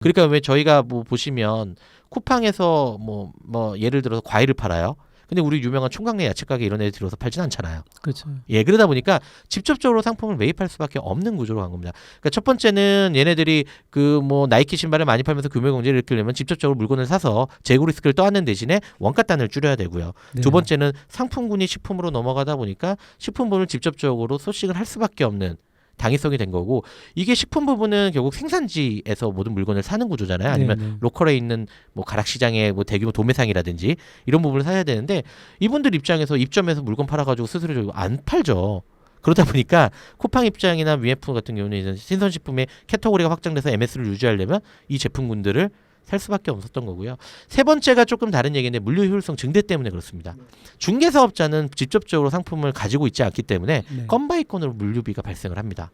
그러니까 왜 저희가 뭐 보시면 쿠팡에서 뭐 예를 들어서 과일을 팔아요. 근데 우리 유명한 총각내 야채 가게 이런 데 들어서 팔진 않잖아요. 그렇죠. 예, 그러다 보니까 직접적으로 상품을 매입할 수밖에 없는 구조로 간 겁니다. 그러니까 첫 번째는 얘네들이 그 뭐 나이키 신발을 많이 팔면서 규모 경제를 일으키려면 직접적으로 물건을 사서 재고 리스크를 떠안는 대신에 원가단을 줄여야 되고요. 네. 두 번째는 상품군이 식품으로 넘어가다 보니까 식품분을 직접적으로 소싱을 할 수밖에 없는 당위성이 된 거고, 이게 식품 부분은 결국 생산지에서 모든 물건을 사는 구조잖아요. 아니면 네, 네. 로컬에 있는 뭐 가락시장의 뭐 대규모 도매상이라든지 이런 부분을 사야 되는데, 이분들 입장에서 입점해서 물건 팔아가지고 스스로 저기 안 팔죠. 그러다 보니까 쿠팡 입장이나 위에프 같은 경우는 이제 신선식품의 캐터고리가 확장돼서 MS를 유지하려면 이 제품군들을 살 수밖에 없었던 거고요. 세 번째가 조금 다른 얘기인데 물류 효율성 증대 때문에 그렇습니다. 중개사업자는 직접적으로 상품을 가지고 있지 않기 때문에 네. 건바이건으로 물류비가 발생을 합니다.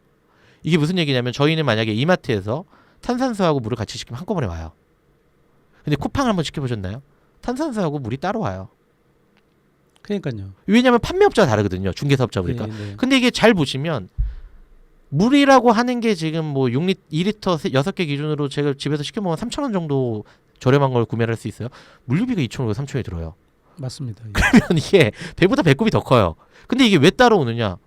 이게 무슨 얘기냐면 저희는 만약에 이마트에서 탄산수하고 물을 같이 시키면 한꺼번에 와요. 근데 쿠팡을 한번 시켜보셨나요? 탄산수하고 물이 따로 와요. 그러니까요. 왜냐하면 판매업자가 다르거든요. 중개사업자 보니까. 네, 네. 근데 이게 잘 보시면 물이라고 하는 게 지금 뭐 2리터 6개 기준으로 제가 집에서 시켜 먹으면 3,000원 정도 저렴한 걸 구매를 할 수 있어요. 물류비가 2,500원, 3,000원이 들어요. 맞습니다. 그러면 이게 배보다 배꼽이 더 커요. 근데 이게 왜 따라오느냐?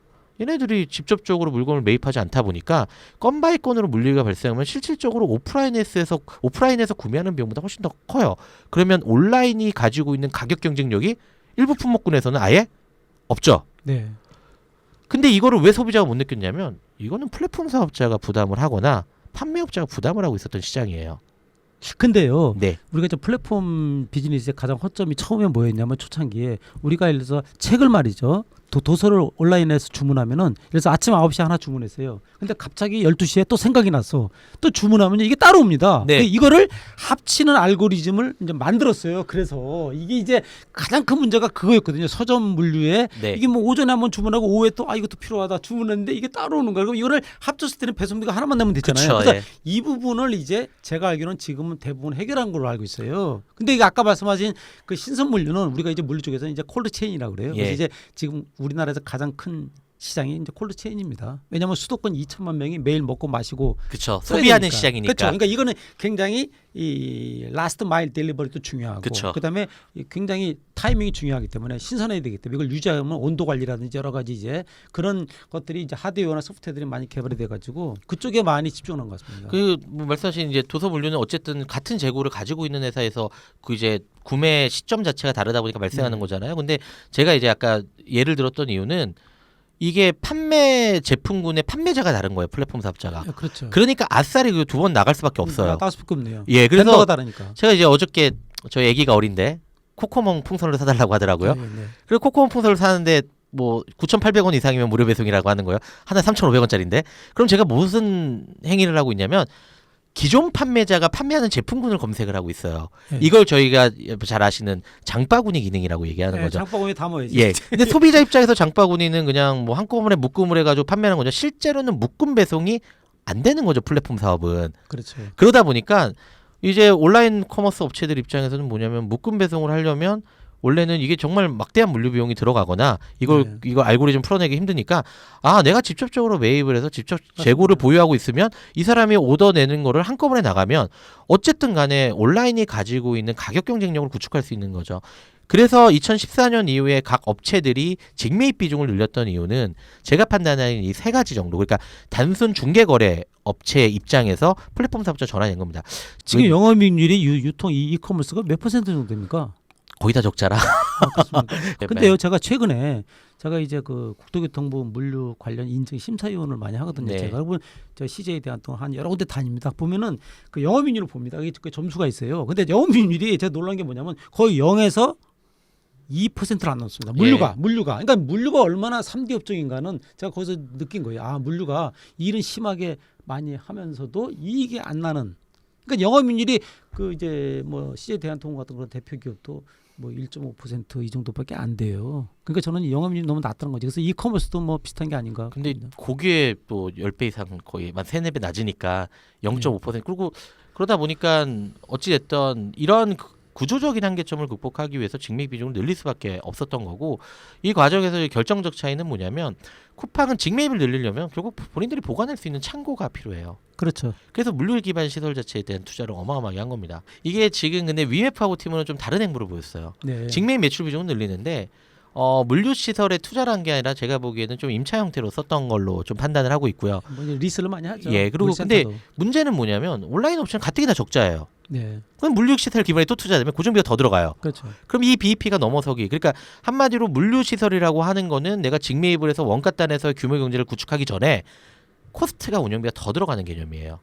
얘네들이 직접적으로 물건을 매입하지 않다 보니까 건바이건으로 물류가 발생하면 실질적으로 오프라인에서 구매하는 비용보다 훨씬 더 커요. 그러면 온라인이 가지고 있는 가격 경쟁력이 일부 품목군에서는 아예 없죠. 네. 근데 이거를 왜 소비자가 못 느꼈냐면 이거는 플랫폼 사업자가 부담을 하거나 판매업자가 부담을 하고 있었던 시장이에요. 근데요. 네. 우리가 이제 플랫폼 비즈니스의 가장 허점이 처음에 뭐였냐면 초창기에 우리가 예를 들어서 책을 말이죠. 도서를 온라인에서 주문하면은 그래서 아침 9시에 하나 주문했어요. 근데 갑자기 12시에 또 생각이 났어. 또 주문하면 이게 따로 옵니다. 네. 근데 이거를 합치는 알고리즘을 이제 만들었어요. 그래서 이게 이제 가장 큰 문제가 그거였거든요. 서점 물류에 네. 이게 뭐 오전에 한번 주문하고 오후에 또 이것도 필요하다 주문했는데 이게 따로 오는 거예요. 그럼 이거를 합쳤을 때는 배송비가 하나만 내면 되잖아요. 그쵸, 그래서 예. 이 부분을 이제 제가 알기로는 지금은 대부분 해결한 걸로 알고 있어요. 근데 이게 아까 말씀하신 그 신선 물류는 우리가 이제 물류 쪽에서 이제 콜드 체인이라고 그래요. 예. 그래서 이제 지금 우리나라에서 가장 큰 시장이 이제 콜드 체인입니다. 왜냐하면 수도권 2천만 명이 매일 먹고 마시고 그렇죠. 써야 소비하는 되니까. 시장이니까. 그렇죠. 그러니까 이거는 굉장히 이 라스트 마일 딜리버리도 중요하고 그쵸. 그다음에 굉장히 타이밍이 중요하기 때문에 신선해야 되기 때문에 이걸 유지하면 온도 관리라든지 여러 가지 이제 그런 것들이 이제 하드웨어나 소프트웨어들이 많이 개발이 돼 가지고 그쪽에 많이 집중한 것 같습니다. 뭐 말씀하신 이제 도서 물류는 어쨌든 같은 재고를 가지고 있는 회사에서 그 이제 구매 시점 자체가 다르다 보니까 발생하는 네. 거잖아요. 근데 제가 이제 아까 예를 들었던 이유는 이게 판매 제품군의 판매자가 다른 거예요. 플랫폼 사업자가. 그렇죠. 그러니까 아싸리 그 두 번 나갈 수밖에 없어요. 다섯 개 없네요. 예, vend어가 그래서 다르니까. 제가 이제 어저께 저희 아기가 어린데 코코몽 풍선을 사달라고 하더라고요. 네, 네. 그리고 코코몽 풍선을 사는데 뭐 9,800원 이상이면 무료 배송이라고 하는 거예요. 하나 3,500원짜리인데. 그럼 제가 무슨 행위를 하고 있냐면 기존 판매자가 판매하는 제품군을 검색을 하고 있어요. 네. 이걸 저희가 잘 아시는 장바구니 기능이라고 얘기하는 네, 거죠. 장바구니에 담아야지. 예. 근데 소비자 입장에서 장바구니는 그냥 뭐 한꺼번에 묶음을 해가지고 판매하는 거죠. 실제로는 묶음 배송이 안 되는 거죠. 플랫폼 사업은. 그렇죠. 그러다 보니까 이제 온라인 커머스 업체들 입장에서는 뭐냐면 묶음 배송을 하려면 원래는 이게 정말 막대한 물류 비용이 들어가거나 이걸 알고리즘 풀어내기 힘드니까 내가 직접적으로 매입을 해서 직접 재고를 보유하고 있으면 이 사람이 오더 내는 거를 한꺼번에 나가면 어쨌든 간에 온라인이 가지고 있는 가격 경쟁력을 구축할 수 있는 거죠. 그래서 2014년 이후에 각 업체들이 직매입 비중을 늘렸던 이유는 제가 판단하는 이 세 가지 정도. 그러니까 단순 중개거래 업체 입장에서 플랫폼 사업자 전환이 된 겁니다. 지금 영업이익률이 유통 이커머스가 몇 % 정도 됩니까? 거의 다 적자라. 그렇습니까? 근데요, 제가 최근에 제가 이제 그 국토교통부 물류 관련 인증 심사위원을 많이 하거든요. 네. 제가 여러분 저 CJ에 대한 동안 한 여러 군데 다닙니다. 보면은 그 영업이익률을 봅니다. 이게 그 점수가 있어요. 근데 영업이익률이 제가 놀란 게 뭐냐면 거의 0에서 2%를 안 넘습니다. 물류가. 그러니까 물류가 얼마나 3D 업종인가는 제가 거기서 느낀 거예요. 물류가 일은 심하게 많이 하면서도 이익이 안 나는. 그러니까 영업이익률이 그 이제 뭐 CJ 대한통운 같은 그런 대표 기업도 뭐 1.5% 이 정도밖에 안 돼요. 그러니까 저는 영업이익률이 너무 낮다는 거죠. 그래서 이커머스도 뭐 비슷한 게 아닌가. 근데 봅니다. 거기에 또 10배 이상 거의 한 3, 4배 낮으니까 0.5% 그리고 그러다 보니까 어찌됐든 이런 구조적인 한계점을 극복하기 위해서 직매입 비중을 늘릴 수밖에 없었던 거고 이 과정에서 결정적 차이는 뭐냐면 쿠팡은 직매입을 늘리려면 결국 본인들이 보관할 수 있는 창고가 필요해요. 그렇죠. 그래서 물류 기반 시설 자체에 대한 투자를 어마어마하게 한 겁니다. 이게 지금 근데 위메프하고 티모는 좀 다른 행보를 보였어요. 네. 직매입 매출 비중은 늘리는데 물류 시설에 투자를 한 게 아니라 제가 보기에는 좀 임차 형태로 썼던 걸로 좀 판단을 하고 있고요. 뭐 이제 리스를 많이 하죠. 예, 그리고 근데 물류센터도. 문제는 뭐냐면 온라인 업체는 가뜩이나 적자예요. 네. 그럼 물류 시설 기반에 또 투자되면 고정비가 더 들어가요. 그렇죠. 그럼 이 BEP가 넘어서기. 그러니까 한마디로 물류 시설이라고 하는 거는 내가 직매입을 해서 원가 단에서 규모 경제를 구축하기 전에 코스트가 운영비가 더 들어가는 개념이에요.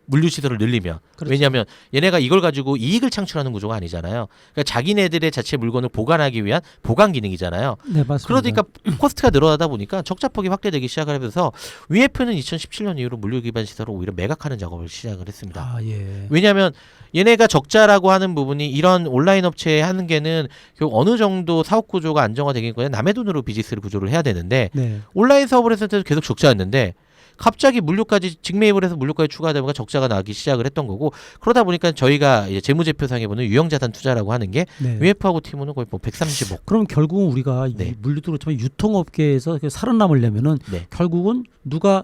물류 시설을 늘리면. 그렇죠. 왜냐하면 얘네가 이걸 가지고 이익을 창출하는 구조가 아니잖아요. 그러니까 자기네들의 자체 물건을 보관하기 위한 보관 기능이잖아요. 네, 맞습니다. 그러니까 코스트가 늘어나다 보니까 적자폭이 확대되기 시작을 하면서 위에프는 2017년 이후로 물류 기반 시설을 오히려 매각하는 작업을 시작을 했습니다. 아, 예. 왜냐하면 얘네가 적자라고 하는 부분이 이런 온라인 업체에 하는 게는 결국 어느 정도 사업 구조가 안정화되기까지 남의 돈으로 비즈니스를 구조를 해야 되는데 네. 온라인 사업을 했을 때도 계속 적자였는데 갑자기 물류까지 직매입을 해서 물류까지 추가하다 보니까 적자가 나기 시작을 했던 거고 그러다 보니까 저희가 이제 재무제표상에 보는 유형자산 투자라고 하는 게 네. 위에프하고 티모는 거의 뭐 130억. 그럼 결국은 우리가 네. 이 물류도 그렇지만 유통업계에서 살아남으려면은 네. 결국은 누가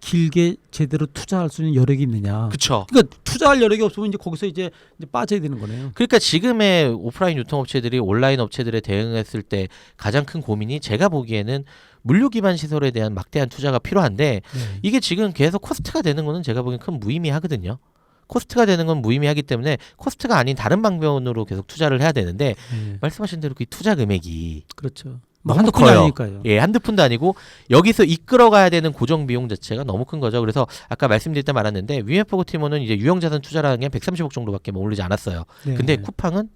길게 제대로 투자할 수 있는 여력이 있느냐. 그쵸. 그러니까 투자할 여력이 없으면 이제 거기서 이제 빠져야 되는 거네요. 그러니까 지금의 오프라인 유통업체들이 온라인 업체들에 대응했을 때 가장 큰 고민이 제가 보기에는 물류 기반 시설에 대한 막대한 투자가 필요한데 네. 이게 지금 계속 코스트가 되는 거는 제가 보기엔 큰 무의미하거든요. 코스트가 되는 건 무의미하기 때문에 코스트가 아닌 다른 방면으로 계속 투자를 해야 되는데 네. 말씀하신 대로 그 투자 금액이 그렇죠. 너무 한두 푼이 커요. 아니니까요. 예, 한두 푼도 아니고 여기서 이끌어가야 되는 고정 비용 자체가 너무 큰 거죠. 그래서 아까 말씀드릴 때 말았는데 위메포고 티모는 이제 유형자산 투자라는 게 130억 정도밖에 머무르지 않았어요. 네. 근데 쿠팡은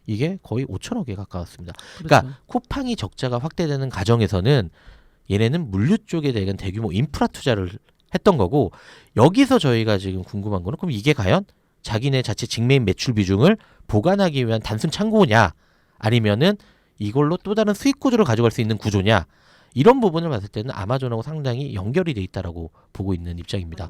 이게 거의 5천억에 가까웠습니다. 그렇죠. 그러니까 쿠팡이 적자가 확대되는 과정에서는 얘네는 물류 쪽에 대한 대규모 인프라 투자를 했던 거고 여기서 저희가 지금 궁금한 거는 그럼 이게 과연 자기네 자체 직매입 매출 비중을 보관하기 위한 단순 창고냐 아니면은 이걸로 또 다른 수익 구조를 가져갈 수 있는 구조냐 이런 부분을 봤을 때는 아마존하고 상당히 연결이 돼 있다라고 보고 있는 입장입니다.